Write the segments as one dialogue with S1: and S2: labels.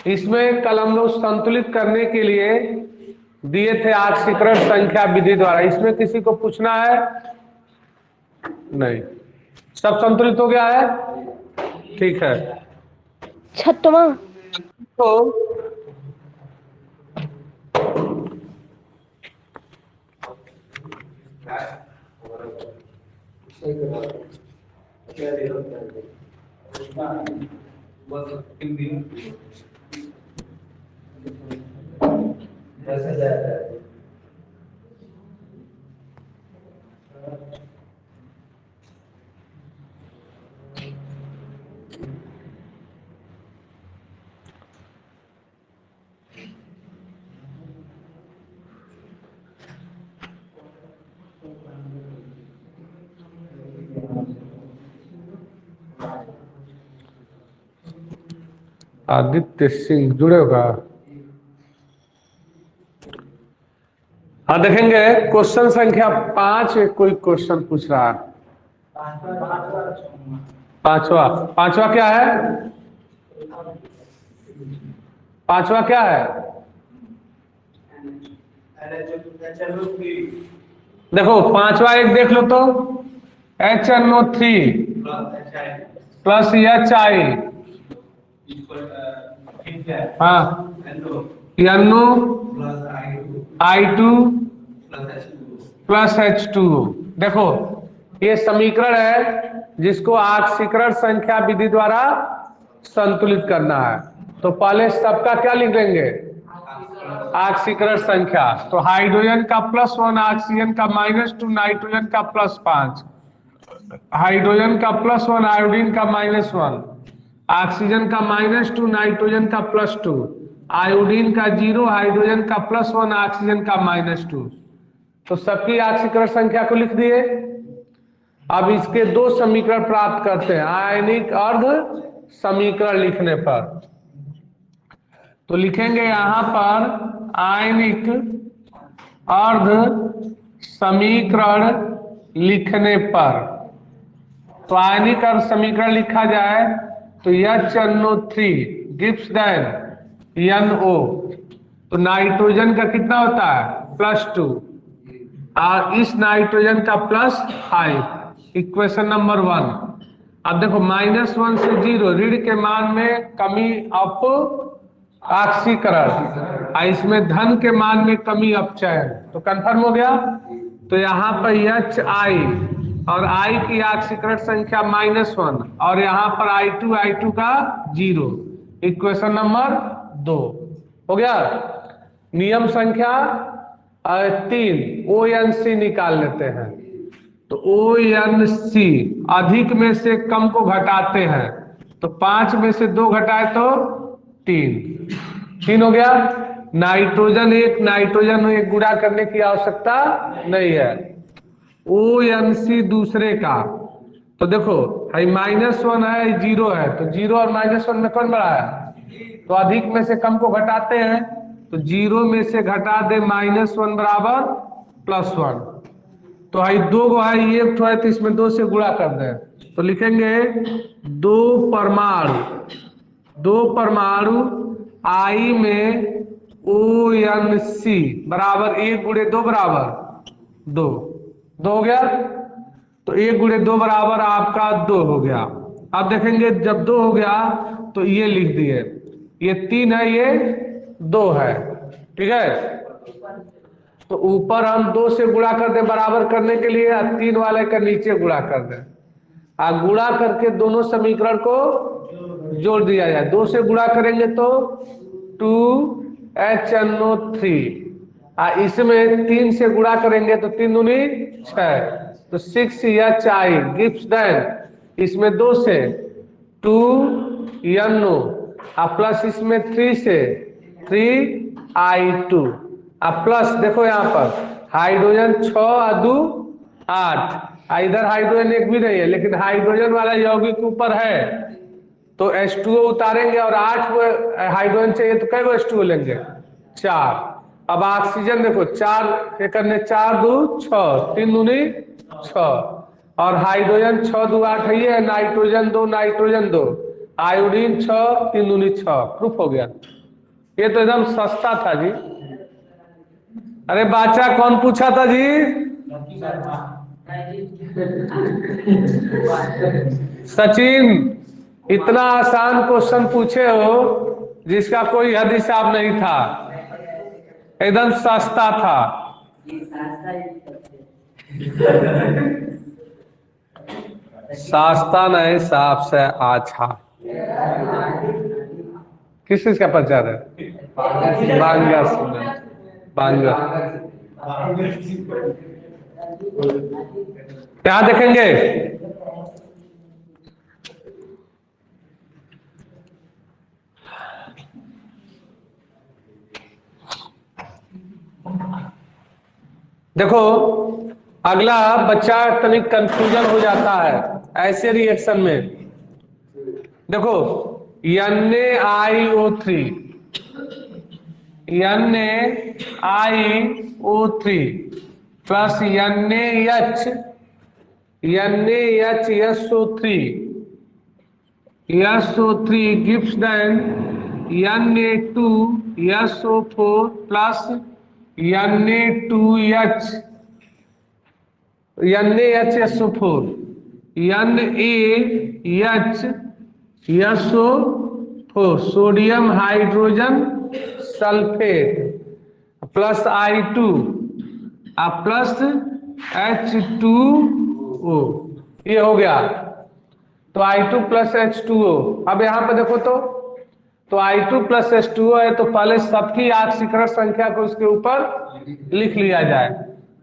S1: इसमें कल हम लोग संतुलित करने के लिए दिए थे ऑक्सीकरण संख्या विधि द्वारा। इसमें किसी को पूछना है? नहीं, सब संतुलित हो गया है, ठीक है।
S2: छठवां
S1: तो आदित्य सिंह जुड़े होगा। हाँ, देखेंगे क्वेश्चन संख्या 5। कोई क्वेश्चन पूछ रहा है? पांचवा पांचवा क्या है? पांचवा क्या है? देखो पांचवा एक देख लो तो, HNO3 प्लस HI, हाँ, NO I2 प्लस H2O। देखो ये समीकरण है जिसको ऑक्सीकरण संख्या विधि द्वारा संतुलित करना है। तो पहले सबका क्या लिख देंगे? ऑक्सीकरण संख्या। तो हाइड्रोजन का +1, ऑक्सीजन का -2, नाइट्रोजन का +5, हाइड्रोजन का +1, आयोडीन का -1, ऑक्सीजन का -2, नाइट्रोजन का +2, आयोडीन का 0, हाइड्रोजन का +1, ऑक्सीजन का -2। तो सबकी ऑक्सीकरण संख्या को लिख दिए। अब इसके दो समीकरण प्राप्त करते हैं आयनिक अर्ध समीकरण लिखने पर। तो लिखेंगे यहां पर आयनिक अर्ध समीकरण लिखने पर। तो आयनिक अर्ध समीकरण लिखा जाए तो HNO3 गिव्स देन NO। तो नाइट्रोजन का कितना होता है? +2, और इस नाइट्रोजन का +5। Equation number 1। अब देखो -1 से 0, ऋण के मान में कमी अप ऑक्सीकरण, और इसमें धन के मान में कमी अपचयन। तो कंफर्म हो गया। तो यहाँ पर HI और I की ऑक्सीकरण संख्या -1, और यहाँ पर I2 का 0। इक्वेशन नंबर 2 हो गया। नियम संख्या 3, ONC निकाल लेते हैं। तो ONC अधिक में से कम को घटाते हैं। तो 5 में से 2 घटाए तो 3 हो गया। नाइट्रोजन 1 गुणा करने की आवश्यकता नहीं है। ONC दूसरे का। तो देखो -1 है, 0 है, तो 0 और -1 में कौन बड़ा है? तो अधिक में से कम को घटाते हैं। तो 0 में से घटा दे -1 बराबर +1। तो हाई 2 गो है, एक तो है, तो इसमें 2 से गुणा कर दें। तो लिखेंगे 2 परमाणु I में ONC बराबर 1 गुणे 2 बराबर 2 हो गया। तो 1 गुणे 2 बराबर आपका 2 हो गया। अब देखेंगे जब 2 हो गया तो ये लिख दिए, ये 3 है, ये 2 है, ठीक है। तो ऊपर हम 2 से गुणा कर दें बराबर करने के लिए, 3 वाले का नीचे गुणा कर दें, गुणा करके दोनों समीकरण को जोड़ दिया जाए। 2 से गुणा करेंगे तो 2HNO3, इसमें 3 से गुणा करेंगे तो 3 दूनी 6, तो 6HI गिव्स देन, इसमें 2 से 2NO, प्लस इसमें 3 से 3I2, प्लस देखो यहाँ पर हाइड्रोजन 6 और 2 8, इधर हाइड्रोजन एक भी नहीं है, लेकिन हाइड्रोजन वाला यौगिक ऊपर है, तो H2O उतारेंगे और 8 हाइड्रोजन चाहिए, तो कै गो H2O लेंगे? 4। अब ऑक्सीजन देखो 4 करने 4 2 6, 3 दूनी 6, और हाइड्रोजन 6 2 8 है, नाइट्रोजन 2, आयोडीन 6, 3 दूनी 6, प्रूफ हो गया। ये तो एकदम सस्ता था जी। अरे बाचा कौन पूछा था जी? सचिन, इतना आसान क्वेश्चन पूछे हो जिसका कोई हद हिसाब नहीं था, एकदम सस्ता था। सस्ता नहीं, साफ से अच्छा। किस चीज का प्रचार है? बांगस में, बांगस। क्या देखेंगे? देखो, अगला बच्चा तनिक कंफ्यूजन हो जाता है ऐसे रिएक्शन में। देखो, NaIO3 NaIO3 plus NaHSO3 gives then Na2SO4 plus NaHSO4 NaHSO4 sodium hydrogen sulphate plus I2 plus H2O, ये हो गया। तो I2 प्लस H2O। अब यहां पर देखो तो I2 प्लस H2O है, तो पहले सबकी ऑक्सीकरण संख्या को उसके ऊपर लिख लिया जाए।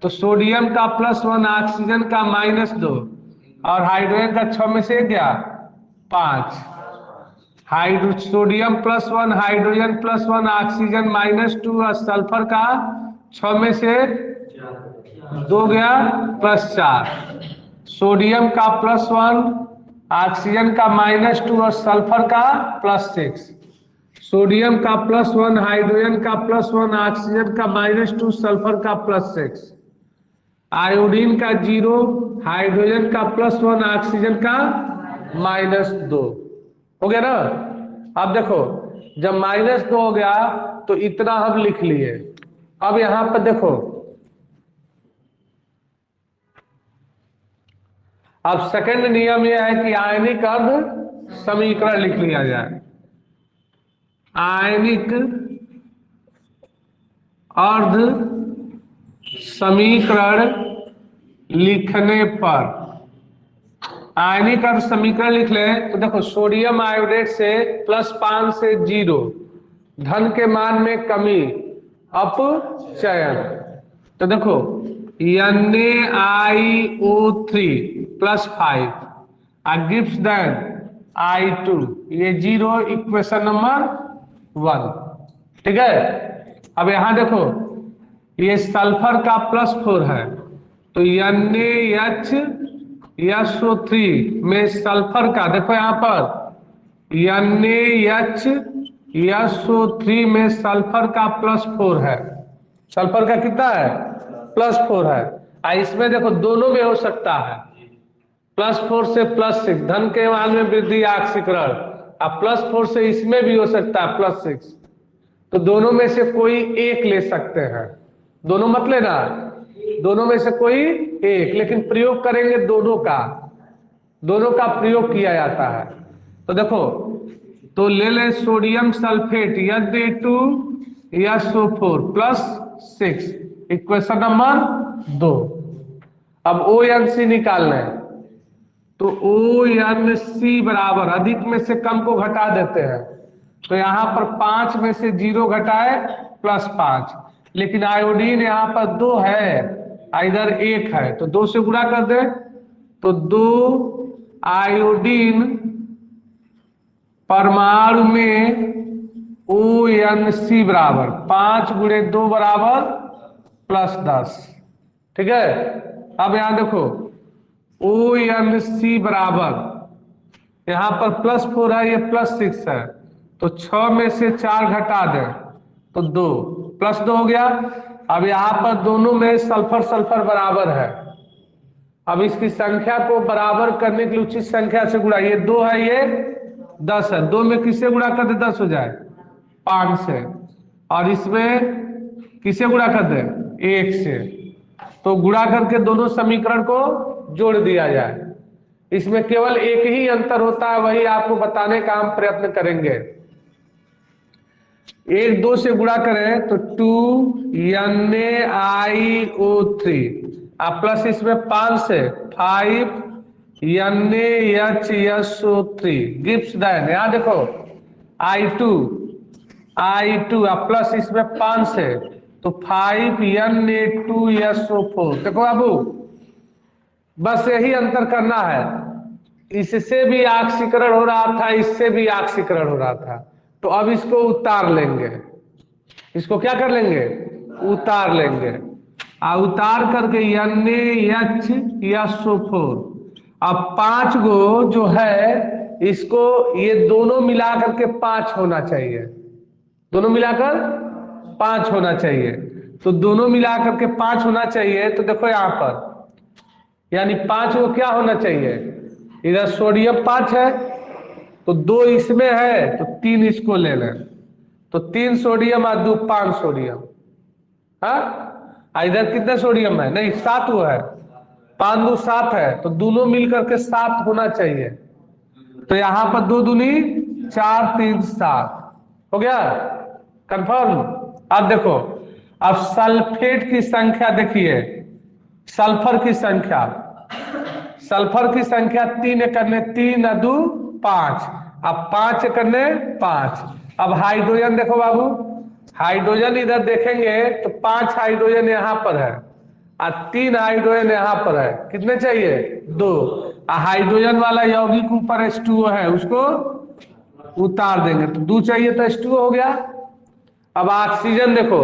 S1: तो सोडियम का +1, ऑक्सीजन का -2 और हाइड्रोजन का 6 में से क्या 5। सोडियम +1, हाइड्रोजन +1, ऑक्सीजन -2 और सल्फर का 6 में से 2 गया +4। सोडियम का +1, ऑक्सीजन का -2 और सल्फर का +6। सोडियम का +1, हाइड्रोजन का +1, ऑक्सीजन का -2, सल्फर का +6। आयोडीन का 0, हाइड्रोजन का +1, ऑक्सीजन का -2। हो गया ना? अब देखो, जब -2 हो गया तो इतना हम लिख लिए। अब यहां पर देखो, अब सेकंड नियम यह है कि आयनिक अर्ध समीकरण लिख लिया जाए। आयनिक अर्ध समीकरण लिखने पर, आयनिक अर्ध समीकरण लिख लें तो देखो, सोडियम आयोडेट से +5 से 0, धन के मान में कमी, अपचयन। तो देखो, NaIO3 +5 gives then I2, ये 0, इक्वेशन नंबर 1। ठीक है। अब यहां देखो, ये सल्फर का +4 है, तो NaHSO3 में सल्फर का, देखो यहां पर NaHSO3 में सल्फर का +4 है। सल्फर का कितना है? +4 है। इसमें देखो दोनों में हो सकता है, +4 से +6, धन के मान में वृद्धि ऑक्सीकरण। अब +4 से इसमें भी हो सकता है +6, तो दोनों में से कोई एक ले सकते हैं। दोनों मत लेना, दोनों में से कोई एक, लेकिन प्रयोग करेंगे दोनों का प्रयोग किया जाता है। तो देखो, तो ले ले sodium sulphate Na2SO4 +6, equation number 2। अब ONC निकालना है, तो ONC बराबर, अधिक में से कम को घटा देते हैं, तो यहां पर 5 में से 0 घटाए +5, लेकिन आयोडीन यहां पर 2 है, इधर 1 है, तो 2 से गुणा कर दे, तो 2 आयोडीन परमाणु में ONC बराबर 5 × 2 बराबर +10। ठीक है। अब यहां देखो, ONC बराबर, यहां पर +4 है, ये +6 है, तो 6 में से 4 घटा दे तो 2, +2 हो गया। अब यहां पर दोनों में सल्फर बराबर है। अब इसकी संख्या को बराबर करने के लिए उचित संख्या से गुणा, ये 2 है, ये 10 है, 2 में किससे गुणा कर दे 10 हो जाए 5 से, और इसमें किससे गुणा कर दे 1 से। तो गुणा करके दोनों समीकरण को जोड़ दिया जाए। इसमें केवल एक ही अंतर होता है, वही आपको बताने का हम प्रयत्न करेंगे। 1 2 से गुणा करें तो 2NaIO3 प्लस इसमें 5 से 5NaHSO3 गिव्स दैन, यहां देखो I2 प्लस इसमें 5 से तो 5Na2SO4। देखो बाबू, बस यही अंतर करना है, इससे भी ऑक्सीकरण हो रहा था, इससे भी ऑक्सीकरण हो रहा था, तो अब इसको उतार लेंगे। इसको क्या कर लेंगे उतार लेंगे, उतार करके NaHSO4। अब 5 गो जो है इसको ये दोनों मिला करके 5 होना चाहिए, दोनों मिलाकर 5 होना चाहिए। तो दोनों मिला करके 5 होना चाहिए, तो देखो यहां पर यानी 5 को क्या होना चाहिए, इधर सोडियम 5 है तो 2 इसमें है तो 3 इसको ले लें, तो 3 सोडियम और 2 5 सोडियम। हाँ, इधर कितने सोडियम है, नहीं 7 वो है, 5 2 7 है, तो दोनों मिलकर के 7 होना चाहिए। तो यहां पर 2 दूनी 4 3 7 हो गया कंफर्म। अब देखो, अब सल्फेट की संख्या देखिए, सल्फर की संख्या, सल्फर की संख्या 3 करने 3 2 5, अब 5 करने 5। अब हाइड्रोजन देखो बाबू, हाइड्रोजन इधर देखेंगे तो 5 हाइड्रोजन यहां पर है और 3 हाइड्रोजन यहां पर है, कितने चाहिए 2। हाइड्रोजन वाला यौगिक ऊपर H2O है, उसको उतार देंगे तो 2 चाहिए तो H2O हो गया। अब ऑक्सीजन देखो,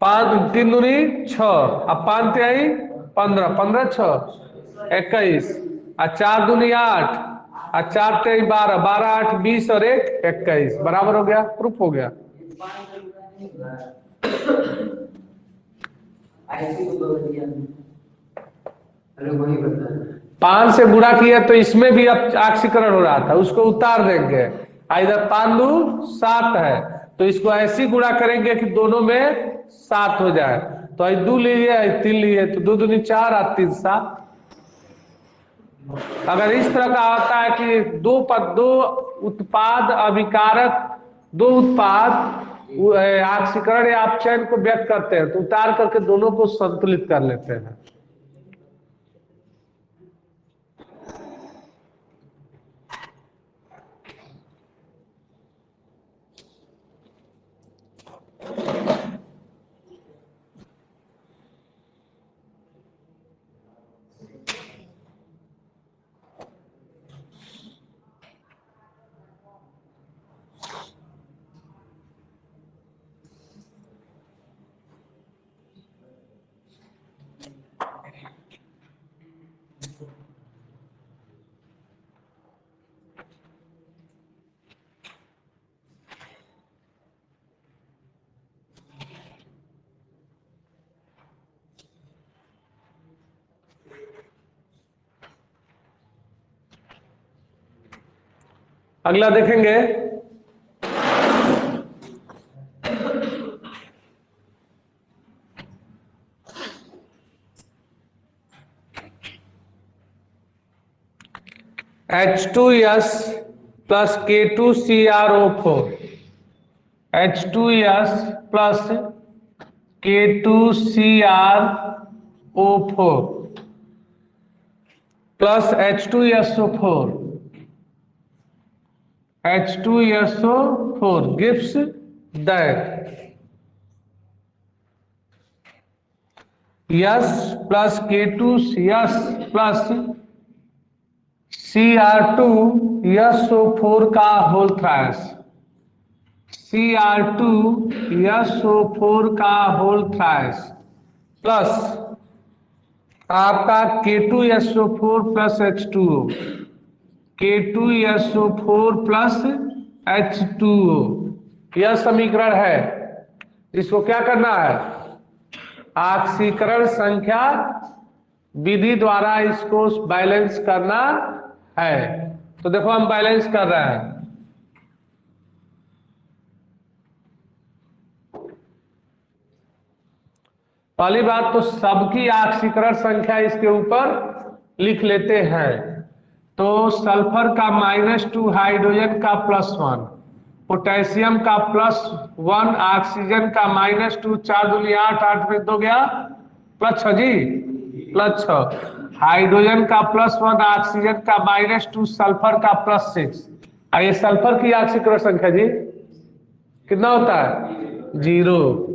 S1: 5 3 दूनी 6, अब 5 तिहाई 15, 15 6 21, और 4 दूनी 8, और 4 तिहाई 12, 12 8 20 और 1 21, बराबर हो गया, प्रूफ हो गया। 5 से गुणा किया तो इसमें भी अब ऑक्सीकरण हो रहा था, उसको उतार देंगे। इधर 5 2 7 है तो इसको ऐसी गुणा करेंगे कि दोनों में 7 हो जाए, तो 2 लिए 3 लिए तो 2 दूनी 4 और 3 7। अगर इस तरह का आता है कि दो उत्पाद अभिकारक, 2 उत्पाद ऑक्सीकरण या अपचयन को व्यक्त करते हैं, तो उतार करके दोनों को संतुलित कर लेते हैं। अगला देखेंगे, H2S plus K2CrO4, H2S plus K2CrO4 plus H2SO4, H2SO4 gives that S plus K2S plus Cr2SO4 का होल थ्राइस, Cr2SO4 का होल थ्राइस प्लस आपका K2SO4 plus H2O, K2SO4 plus H2O, यह समीकरण है। इसको क्या करना है, ऑक्सीकरण संख्या विधि द्वारा इसको बैलेंस करना है। तो देखो हम बैलेंस कर रहे हैं। पहली बात तो सबकी ऑक्सीकरण संख्या इसके ऊपर लिख लेते हैं। तो सल्फर का -2, हाइड्रोजन का +1, पोटेशियम का +1, ऑक्सीजन का -2, 4 दूनी 8, 8 में 2 गया +6 जी, +6, हाइड्रोजन का +1, ऑक्सीजन का -2, सल्फर का +6। ये सल्फर की ऑक्सीकरण संख्या जी कितना होता है 0,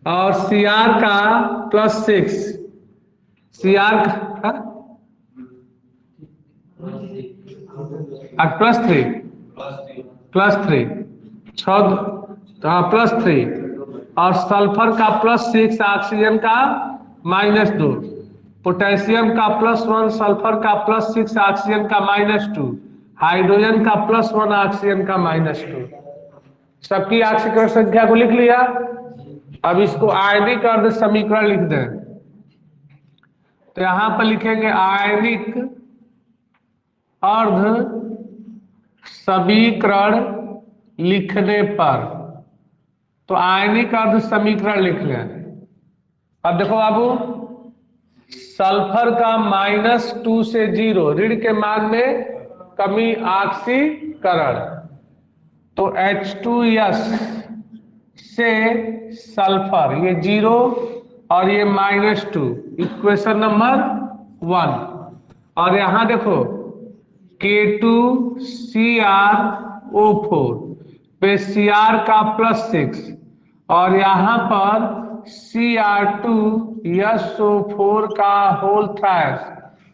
S1: और Cr का +6, Cr का +3, +3, 6, +3, और सल्फर का +6, ऑक्सीजन का -2, पोटेशियम का +1, सल्फर का +6, ऑक्सीजन का -2, हाइड्रोजन का +1, ऑक्सीजन का -2। सबकी ऑक्सीकरण संख्या को लिख लिया। अब इसको आयनिक अर्ध समीकरण लिख दें। तो यहां पर लिखेंगे आयनिक अर्ध समीकरण लिखने पर, तो आयनिक अर्ध समीकरण लिख लें। अब देखो बाबू, सल्फर का -2 से 0, ऋण के मान में कमी ऑक्सीकरण, तो H2S से सल्फर ये 0 और ये -2, इक्वेशन नंबर 1। और यहां देखो K2CrO4 पे Cr का +6, और यहां पर Cr2SO4 का होल थ्राइस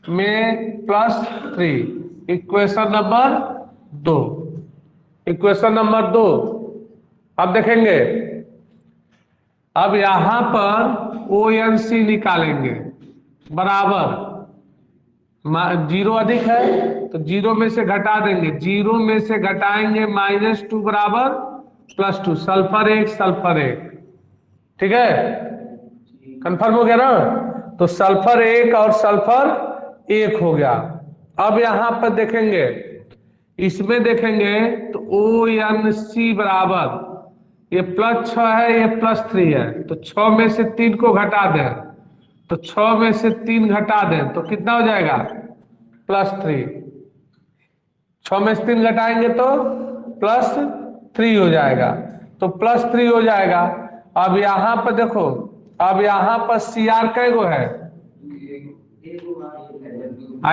S1: में +3, इक्वेशन नंबर 2। इक्वेशन नंबर 2 अब देखेंगे। अब यहां पर ONC निकालेंगे, बराबर 0 अधिक है तो 0 में से घटा देंगे, 0 में से घटाएंगे -2 बराबर +2, सल्फर 1, सल्फर 1। ठीक है, कंफर्म हो गया ना। तो सल्फर 1 और सल्फर 1 हो गया। अब यहां पर देखेंगे, इसमें देखेंगे तो ONC बराबर, ये +6 है, ये +3 है, तो 6 में से 3 को घटा दें, तो 6 में से 3 घटा दें तो कितना हो जाएगा +3। 6 में से 3 घटाएंगे तो +3 हो जाएगा, तो +3 हो जाएगा। अब यहां पर देखो, अब यहां पर Cr कै गो है,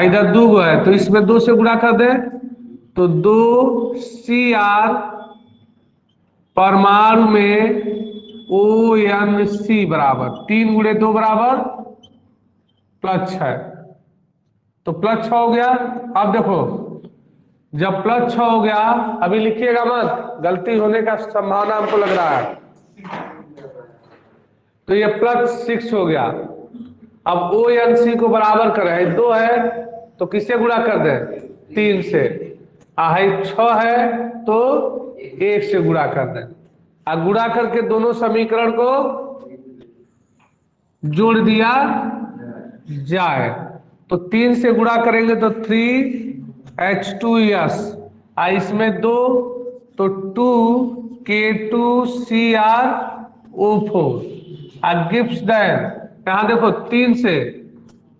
S1: इधर 2 गो है, तो इसमें 2 से गुणा कर दे, तो 2Cr परमाणु में ONC बराबर 3 × 2 बराबर +6, तो +6 हो गया। अब देखो, जब +6 हो गया, अभी लिखिएगा मत, गलती होने का संभावना हमको लग रहा है, तो ये +6 हो गया। अब ONC को बराबर करें, 2 है तो किससे गुणा कर दें, 3 से, 6 है तो 1 से गुणा कर दें, और गुणा करके दोनों समीकरण को जोड़ दिया जाए, तो 3 से गुणा करेंगे तो 3H2S, इसमें 2 तो 2K2CrO4, गिव्स देन, यहां देखो 3 से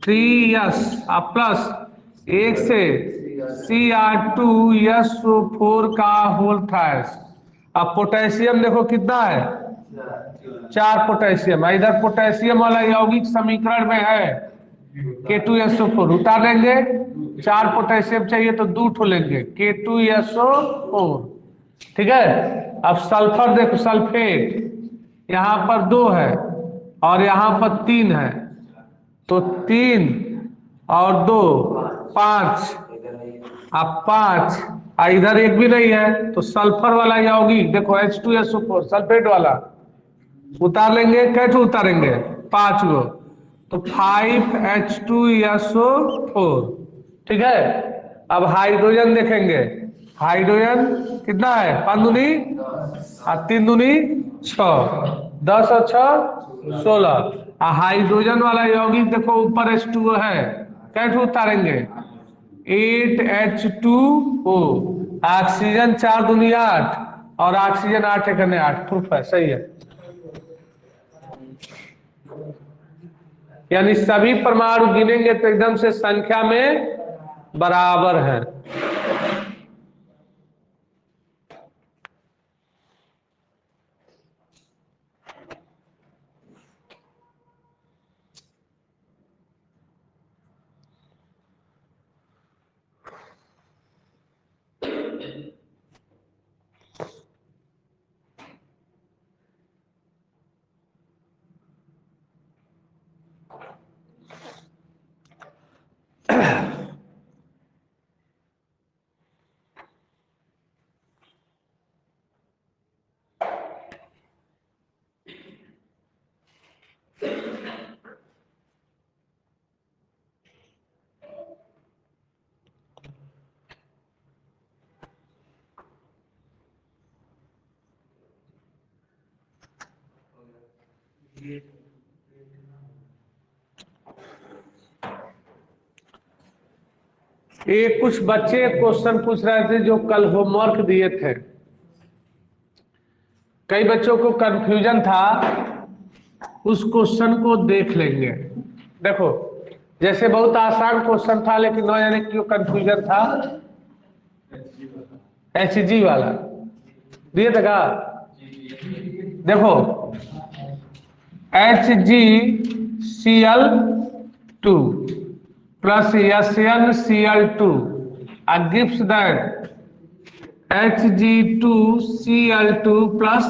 S1: 3S प्लस 1 से Cr2SO4 का होल थ्राइस। अब पोटेशियम देखो कितना है, 4 पोटेशियम, इधर पोटेशियम वाला यौगिक समीकरण में है K2SO4, उतार लेंगे, 4 पोटेशियम चाहिए तो 2 ठो लेंगे K2SO4। ठीक है, अब सल्फर देखो, सल्फेट यहां पर 2 है और यहां पर 3 है, तो 3 और 2 5, अब 5, इधर 1 भी नहीं है, तो सल्फर वाला यौगिक देखो H2SO4 सल्फेट वाला उतार लेंगे, कैसे उतारेंगे, 5 गो, तो 5H2SO4। ठीक है, अब हाइड्रोजन देखेंगे, हाइड्रोजन कितना है, 5 दूनी और 3 दूनी 6, 10 और 6 16। हाइड्रोजन वाला यौगिक देखो ऊपर H2O है, कैसे उतारेंगे, 8H2O। ऑक्सीजन 4 दूनी 8 और ऑक्सीजन 8 एकने 8, प्रूफ है, सही है। यानी सभी परमाणु गिनेंगे तो एकदम से संख्या में बराबर है। ये कुछ बच्चे क्वेश्चन पूछ रहे थे जो कल होमवर्क दिए थे। कई बच्चों को कंफ्यूजन था, उस क्वेश्चन को देख लेंगे। देखो, जैसे बहुत आसान क्वेश्चन था लेकिन न जाने क्यों कंफ्यूजन था। HG वाला दिए थे का? देखो, HgCl2 plus SnCl2 gives that Hg2Cl2 plus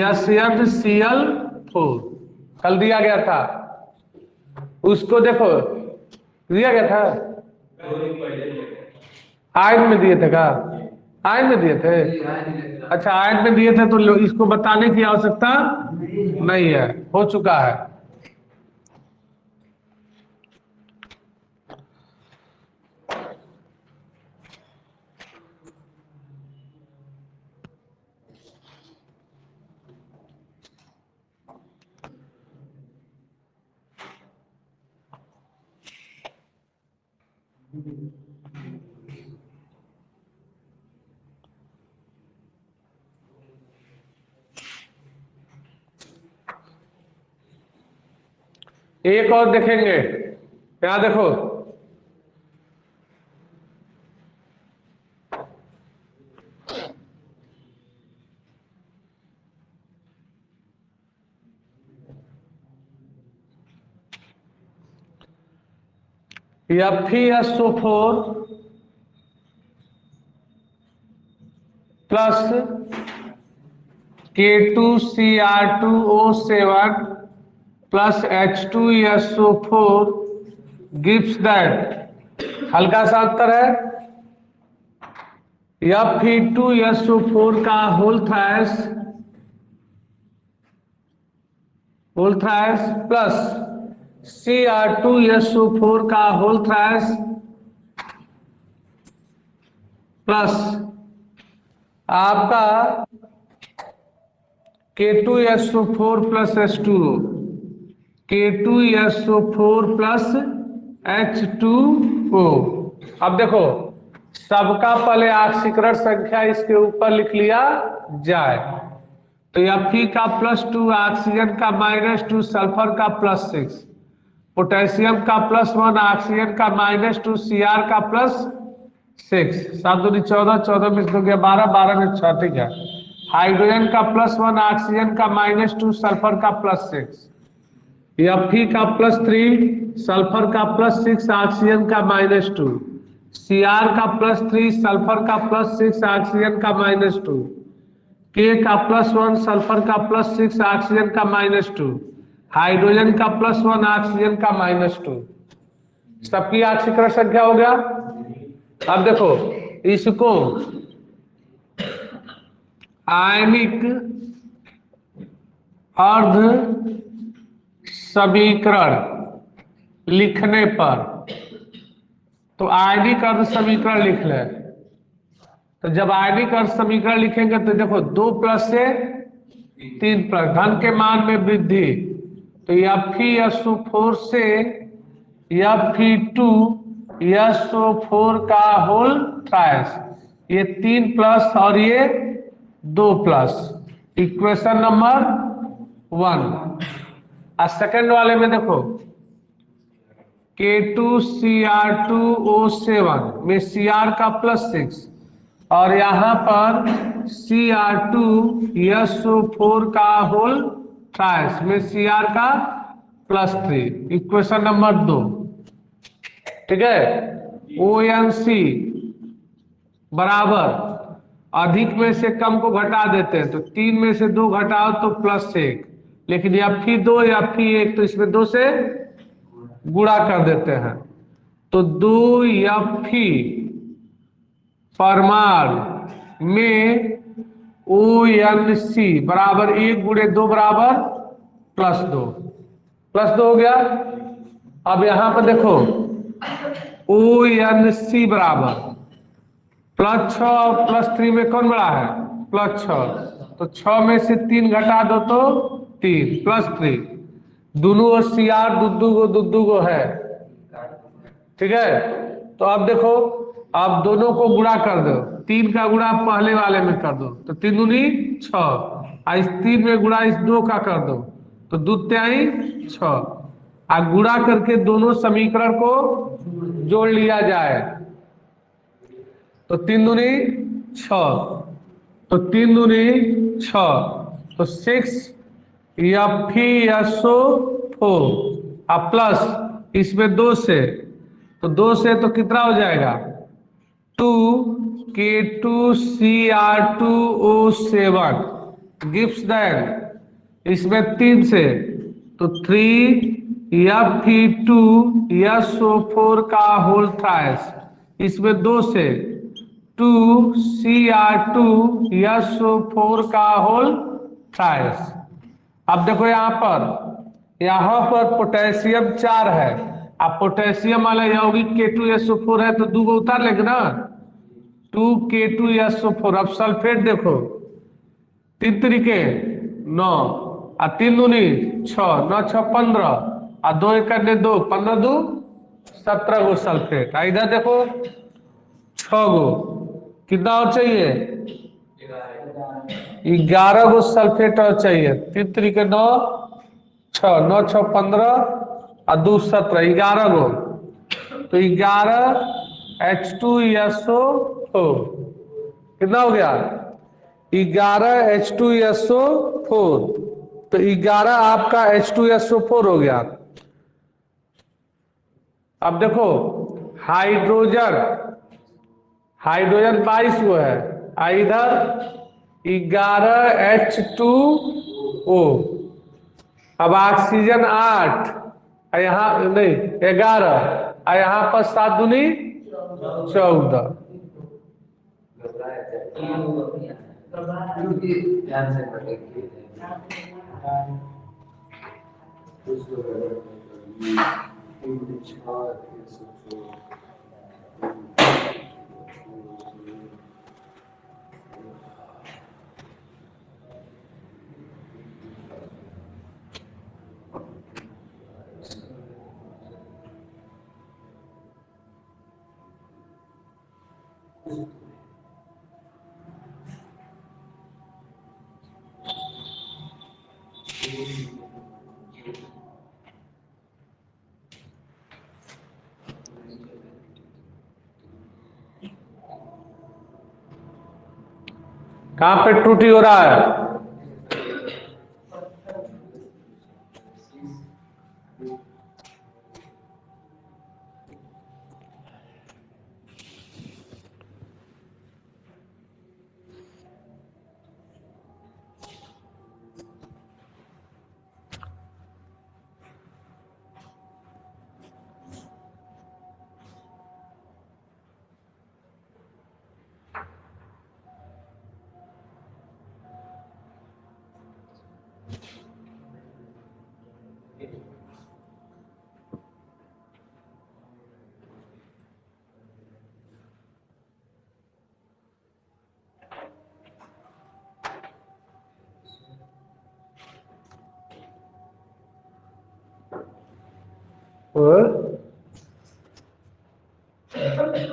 S1: SnCl4 कल दिया गया था। उसको देखो, दिया गया था, आयन में दिए थे का? आयन में दिए थे। अच्छा, आयन में दिए थे तो इसको बताने की आवश्यकता नहीं है, हो चुका है। एक और देखेंगे, यहां देखो, FeSO4 plus K2Cr2O7 plus H2SO4 gives that, हल्का सा उत्तर है, Fe2SO4 का होल थ्राइस प्लस Cr2SO4 का होल थ्राइस प्लस आपका K2SO4 plus H2O, K2SO4 plus H2O। अब देखो, सबका पहले ऑक्सीकरण संख्या इसके ऊपर लिख लिया जाए तो Fe का +2, ऑक्सीजन का -2, सल्फर का +6, पोटेशियम का +1, ऑक्सीजन का -2, Cr का +6, 7 दूनी 14, 14 में 2 गया 12, 12 में 6, ठीक है। हाइड्रोजन का +1, ऑक्सीजन का -2, सल्फर का +6, Fe का +3, सल्फर का +6, ऑक्सीजन का -2, Cr का +3, सल्फर का +6, ऑक्सीजन का -2, K का +1, सल्फर का +6, ऑक्सीजन का -2, हाइड्रोजन का +1, ऑक्सीजन का -2। सबकी ऑक्सीकरण संख्या हो गया। अब देखो, इसको आयनिक अर्ध समीकरण लिखने पर, तो आयनिक अर्ध समीकरण लिख ले। तो जब आयनिक अर्ध समीकरण लिखेंगे तो देखो, 2 प्लस से 3 प्लस, धन के मान में वृद्धि, तो FeSO4 से Fe2 SO4 का होल थ्राइस, ये 3 प्लस और ये 2 प्लस, इक्वेशन नंबर 1। और सेकंड वाले में देखो K2Cr2O7 में Cr का +6 और यहाँ पर Cr2SO4 का होल थ्राइस में Cr का +3, इक्वेशन नंबर 2। ठीक है, ONC बराबर अधिक में से कम को घटा देते हैं, तो 3 में से 2 घटाओ तो +1, लेकिन या Fe2 या Fe1 तो इसमें 2 से गुणा कर देते हैं, तो 2 Fe परमाणु में ONC बराबर 1 गुणे 2 बराबर +2, +2 हो गया। अब यहां पर देखो ONC बराबर +6 और +3 में कौन बड़ा है, +6, तो 6 में से 3 घटा दो तो 3 +3, दोनों और Cr दुद्दू गो है। ठीक है, तो अब देखो, अब दोनों को गुणा कर दो, 3 का गुणा पहले वाले में कर दो तो 3 दूनी 6, इस 3 में गुणा इस 2 का कर दो तो 2 त्याई 6, गुणा करके दोनों समीकरण को जोड़ लिया जाए तो 3 दूनी 6, तो 3 दूनी 6, तो 6 FeSO4 प्लस इसमें 2 से, तो 2 से तो कितना हो जाएगा 2K2Cr2O7 गिव्स दैन, इसमें 3 से तो 3Fe2SO4 का होल थ्राइस, इसमें 2 से 2Cr2SO4 का होल थ्राइस। अब देखो यहाँ पर पोटेशियम 4 है, अब पोटेशियम वाला यौगिक K2SO4 है तो 2 को उतार लेंगे ना, 2K2SO4। अब सल्फेट देखो 3 तरीके 9 और 3 दूनी 6, 9 6 15 और 2 1 2, 15 2 17 गो सल्फेट। इधर देखो 6 गो, कितना और चाहिए 11 गो सल्फेट और चाहिए, 3 तरीके 9 6, 9 6 15 और 2 17, 11 गो, तो 11 H2SO4 कितना हो गया 11 H2SO4, तो 11 आपका H2SO4 हो गया। अब देखो हाइड्रोजन 22 गो है, इधर 11 H2O, अब ऑक्सीजन 8, यहाँ नहीं 11, यहाँ पर 7 दूनी 14। कहां पे त्रुटि हो रहा है,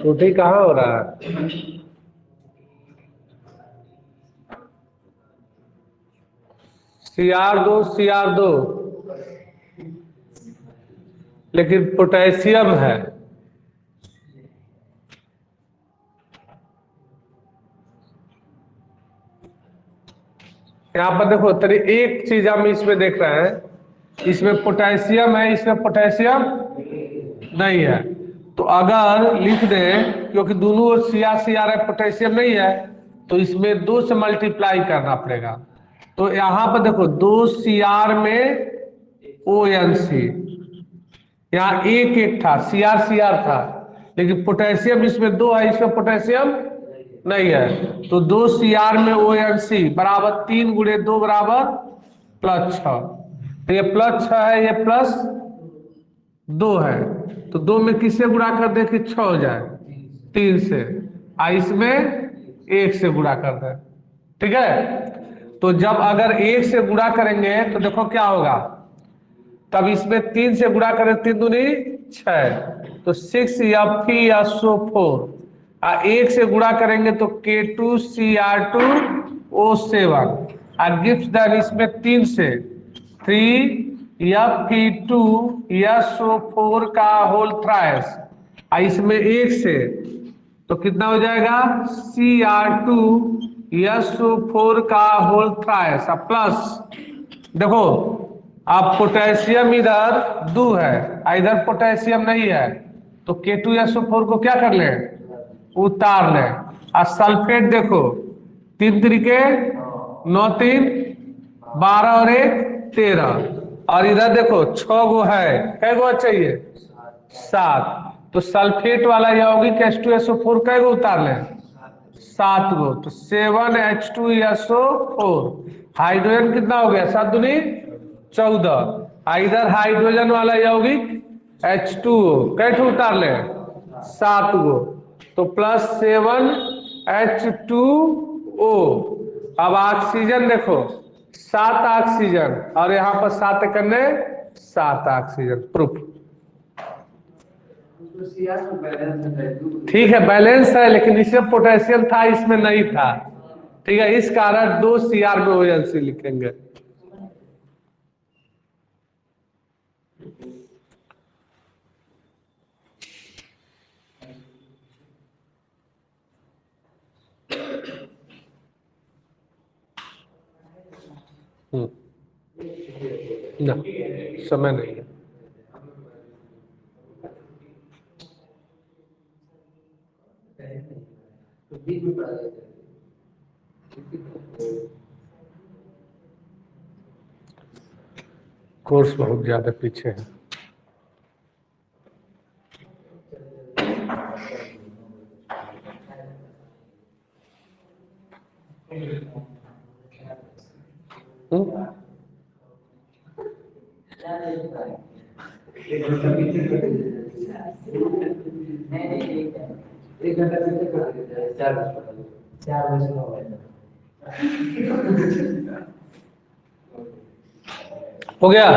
S1: टूटी कहाँ हो रहा है? Cr2 लेकिन पोटेशियम है। यहाँ पर देखो तरी एक चीज हम इसमें देख रहे हैं, इसमें पोटेशियम है, इसमें पोटेशियम नहीं है। तो अगर लिख दें, क्योंकि दोनों ओर Cr है, पोटेशियम नहीं है, तो इसमें 2 से मल्टीप्लाई करना पड़ेगा। तो यहाँ पर देखो 2 Cr में ONC, यहाँ एक था, Cr था, लेकिन पोटेशियम इसमें 2 है, इसमें पोटेशियम नहीं है। तो 2 Cr में ONC बराबर 3 × 2 बराबर +6। तो ये +6 है, ये +2 है। तो 2 में किससे गुणा कर दे कि 6 हो जाए? 3 से। इसमें 1 से गुणा कर दे। ठीक है। तो जब अगर 1 से गुणा करेंगे तो देखो क्या होगा, तब इसमें 3 से गुणा करें, 3 दूनी 6, तो 6Fe4। 1 से गुणा करेंगे तो K2Cr2O7। गिव्स देन इसमें 3 से 3Fe2SO4 का होल थ्राइस। इसमें 1 से तो कितना हो जाएगा? Cr2SO4 का होल थ्राइस प्लस, देखो अब पोटेशियम इधर 2 है, इधर पोटेशियम नहीं है, तो K2SO4 को क्या कर ले? उतार ले। और सल्फेट देखो 3 त्रिके 9, 3 12 और 1 13, और इधर देखो 6 गो है, कै गो चाहिए? 7। तो सल्फेट वाला यौगिक H2SO4 कै गो उतार ले? 7 गो। तो 7H2SO4। हाइड्रोजन कितना हो गया? 7 दूनी 14। इधर हाइड्रोजन वाला यौगिक H2O कैसे उतार ले? 7 गो। तो +7H2O। अब ऑक्सीजन देखो 7 ऑक्सीजन, और यहाँ पर 7 करने 7 ऑक्सीजन। प्रूफ ठीक है, बैलेंस है, लेकिन इसमें पोटेशियम था, इसमें नहीं था। ठीक है, इस कारण 2 Cr में ONC लिखेंगे। ना समय नहीं है। कोर्स बहुत ज्यादा पीछे है। हो गया।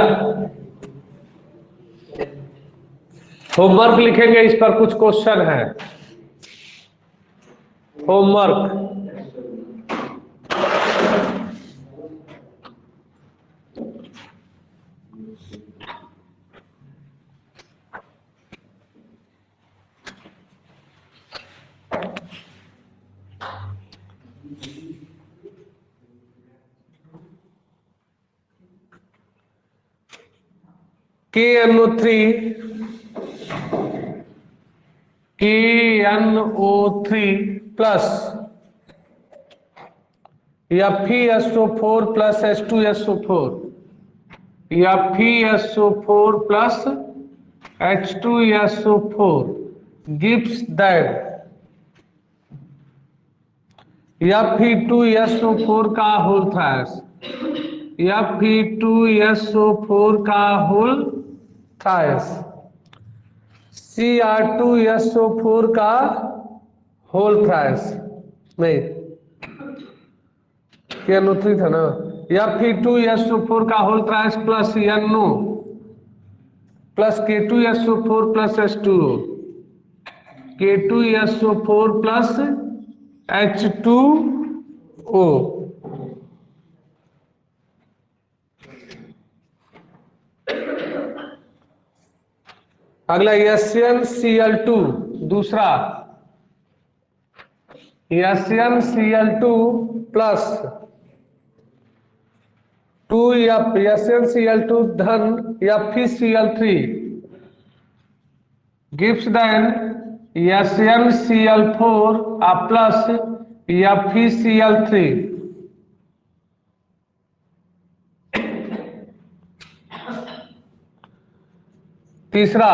S1: होमवर्क लिखेंगे, इस पर कुछ क्वेश्चन है। Homework KNO3 plus FeSO4 plus H2SO4, FeSO4 plus H2SO4 gives that Fe2SO4 का होल थ्राइस, Fe2SO4 का होल थ्राइस, Cr2SO4 का होल थ्राइस, नहीं KNO3 था ना, Fe2SO4 का whole thrice plus NO plus K2SO4 plus H2O K2SO4 plus H2O। अगला SnCl2 दूसरा, SnCl2 plus 2 या SnCl2 धन FeCl3 gives then SnCl4 plus FeCl3। तीसरा,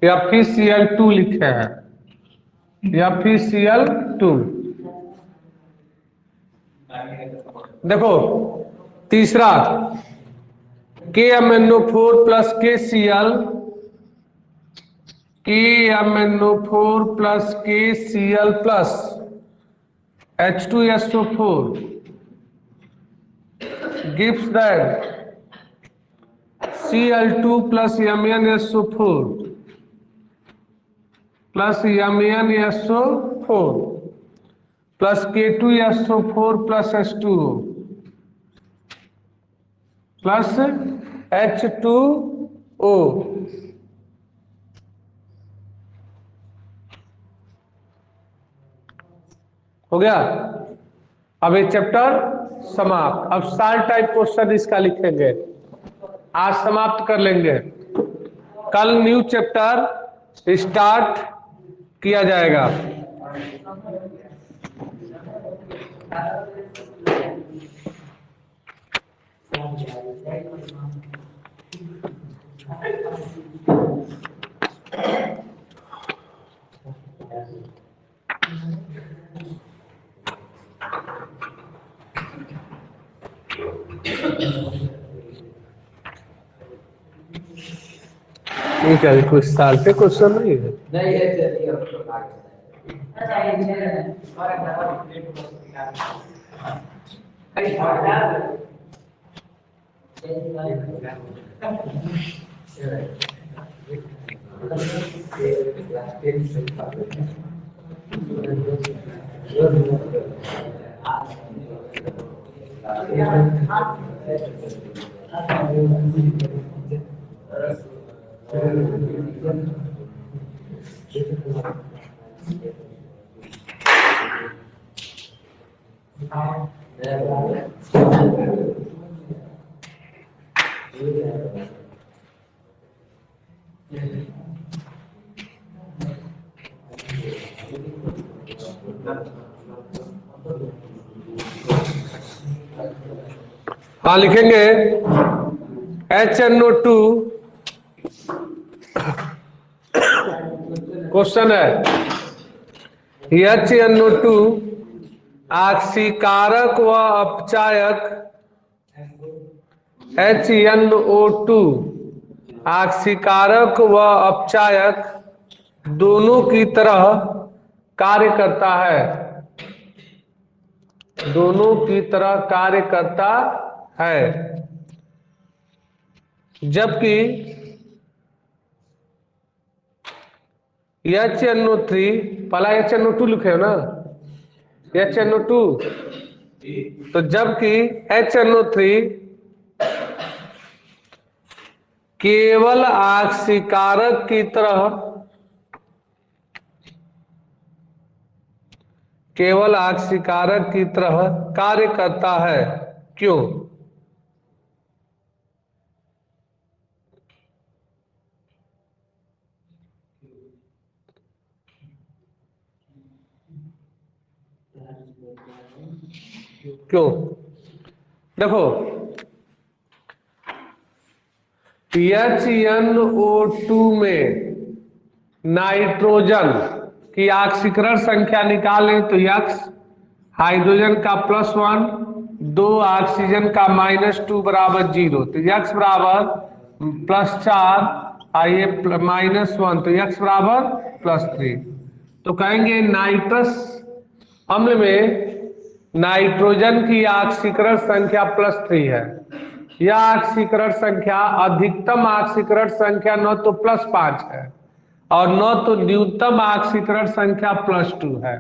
S1: FeCl2 लिखे हैं, FeCl2। देखो तीसरा KMnO4 plus KCl, KMnO4 plus KCl plus H2SO4 gives that Cl2 plus MnSO4 plus MnSO4 plus K2SO4 plus H2O plus H2O। हो गया। अब ये चैप्टर समाप्त। अब 60 टाइप क्वेश्चन इसका लिखेंगे, आज समाप्त कर लेंगे, कल न्यू चैप्टर स्टार्ट किया जाएगा। ये क्या कुछ साल पे क्वेश्चन नहीं है? हाँ लिखेंगे HNO2 क्वेश्चन है, HNO2 आक्सीकारक व अपचायक, HNO2 आक्सीकारक व अपचायक दोनों की तरह कार्य करता है, दोनों की तरह कार्य करता है, जबकि HNO3 पहला HNO2 लिखे हो ना, HNO2, तो जबकि HNO3 केवल आक्सीकारक की तरह, केवल आक्सीकारक की तरह कार्य करता है। क्यों? क्यों? देखो HNO2 में नाइट्रोजन की ऑक्सीकरण संख्या निकालें तो X हाइड्रोजन का +1, 2 ऑक्सीजन का -2 बराबर 0, तो X बराबर +4 और ये -1, तो X बराबर +3। तो कहेंगे नाइट्रस अम्ल में नाइट्रोजन की ऑक्सीकरण संख्या +3 है, यह ऑक्सीकरण संख्या अधिकतम ऑक्सीकरण संख्या न तो +5 है और न तो न्यूनतम ऑक्सीकरण संख्या +2 है।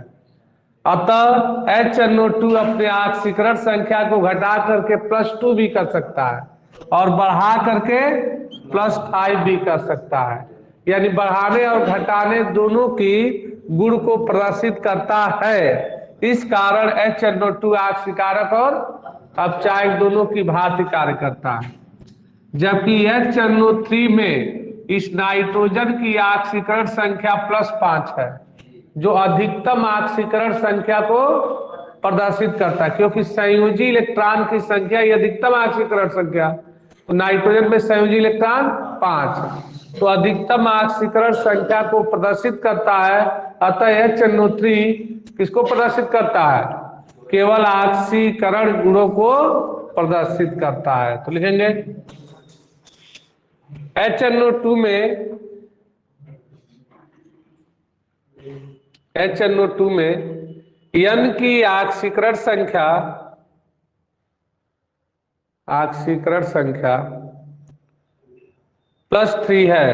S1: अतः HNO2 अपने ऑक्सीकरण संख्या को घटा करके +2 भी कर सकता है और बढ़ा करके +5 भी कर सकता है, यानी बढ़ाने और घटाने दोनों की गुण को प्रदर्शित करता है। इस कारण HNO2 ऑक्सीकारक और अपचायक दोनों की भांति कार्य करता है। जबकि HNO3 में इस नाइट्रोजन की ऑक्सीकरण संख्या +5 है, जो अधिकतम ऑक्सीकरण संख्या को प्रदर्शित करता है, क्योंकि संयोजी इलेक्ट्रॉन की संख्या ही अधिकतम ऑक्सीकरण संख्या, तो नाइट्रोजन में संयोजी इलेक्ट्रॉन 5, तो अधिकतम ऑक्सीकरण संख्या को प्रदर्शित करता है। अतः HNO3 किसको प्रदर्शित करता है? केवल ऑक्सीकरण गुणों को प्रदर्शित करता है। तो लिखेंगे HNO2 में N की ऑक्सीकरण संख्या +3 है,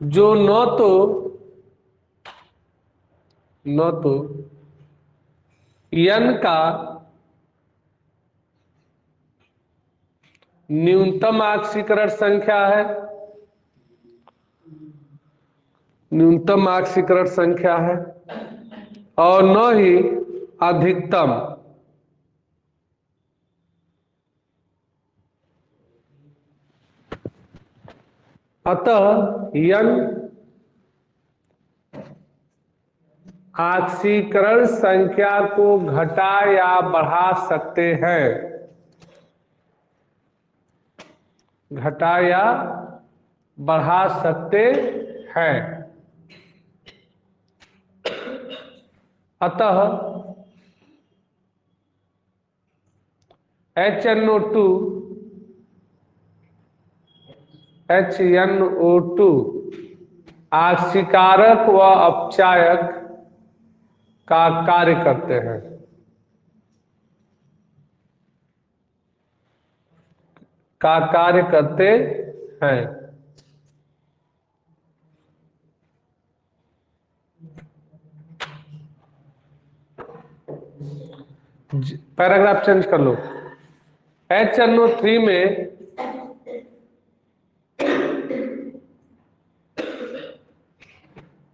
S1: जो न तो N का न्यूनतम ऑक्सीकरण संख्या है, और न ही अधिकतम। अतः N ऑक्सीकरण संख्या को घटा या बढ़ा सकते हैं, अतः HNO2 ऑक्सीकारक व अपचायक का कार्य करते हैं। पैराग्राफ चेंज कर लो। HNO3 में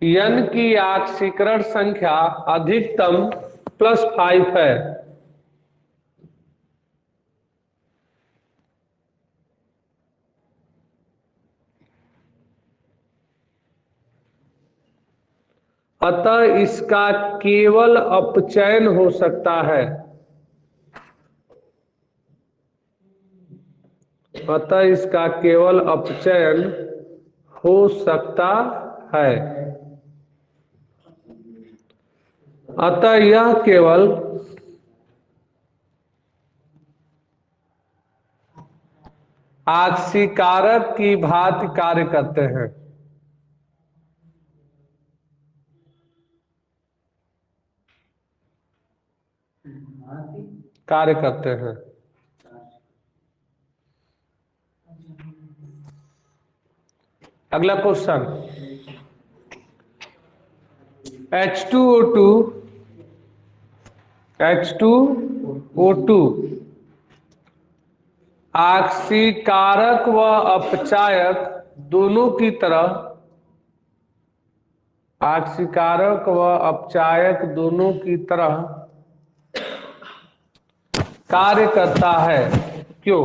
S1: N की ऑक्सीकरण संख्या अधिकतम +5 है, अतः इसका केवल अपचयन हो सकता है। अतः यह केवल ऑक्सीकारक की भांति कार्य करते हैं। अगला क्वेश्चन, H2O2 ऑक्सीकारक व अपचायक दोनों की तरह कार्य करता है। क्यों?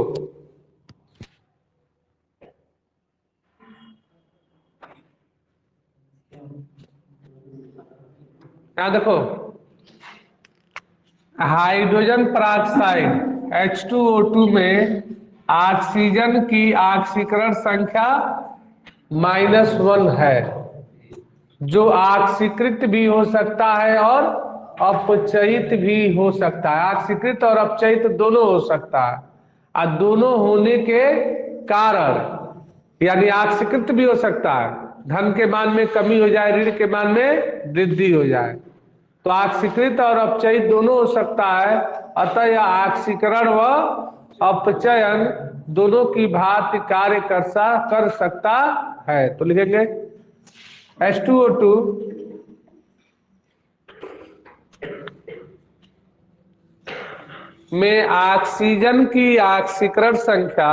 S1: यहां देखो, हाइड्रोजन पेरोक्साइड H2O2 में ऑक्सीजन की ऑक्सीकरण संख्या -1 है, जो ऑक्सीकृत भी हो सकता है और अपचयित भी हो सकता है। ऑक्सीकृत और अपचयित दोनों हो सकता है, और दोनों होने के कारण, यानी ऑक्सीकृत भी हो सकता है, धन के मान में कमी हो जाए, ऋण के मान में वृद्धि हो जाए, तो आक्सीकृत और अपचयित दोनों हो सकता है, अतः यह आक्सीकरण व अपचयन दोनों की भांति कार्य कर सकता है। तो लिखेंगे H2O2 में ऑक्सीजन की ऑक्सीकरण संख्या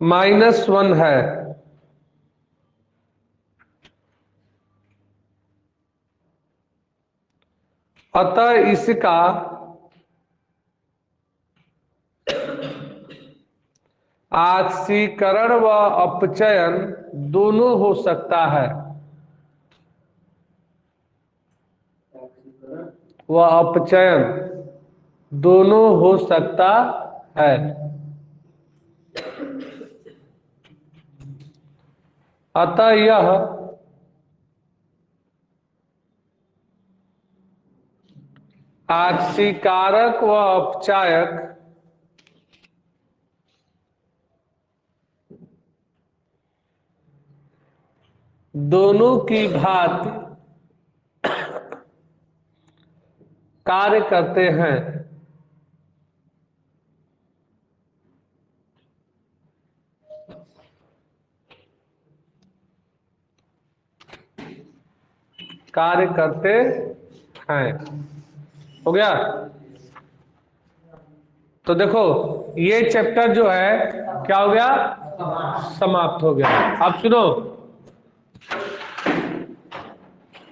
S1: -1 है, अतः इसका ऑक्सीकरण व अपचयन दोनों हो सकता है, व अपचयन दोनों हो सकता है। अतः यह ऑक्सीकारक व अपचायक दोनों की भांति कार्य करते हैं। हो गया। तो देखो ये चैप्टर जो है क्या हो गया, समाप्त हो गया। अब सुनो,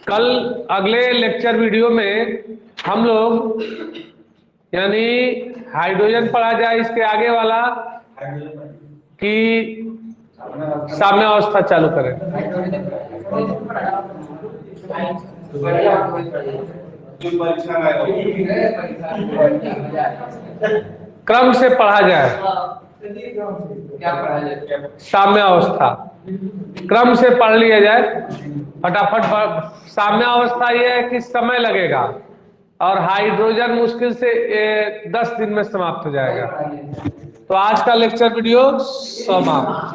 S1: कल अगले लेक्चर वीडियो में हम लोग यानी हाइड्रोजन पढ़ा जाए, इसके आगे वाला कि साम्य अवस्था चालू करें। क्रम से पढ़ा जाए, साम्य अवस्था क्रम से पढ़ लिया जाए फटाफट। साम्य अवस्था यह है कि समय लगेगा और हाइड्रोजन मुश्किल से 10 दिन में समाप्त हो जाएगा। तो आज का लेक्चर वीडियो समाप्त।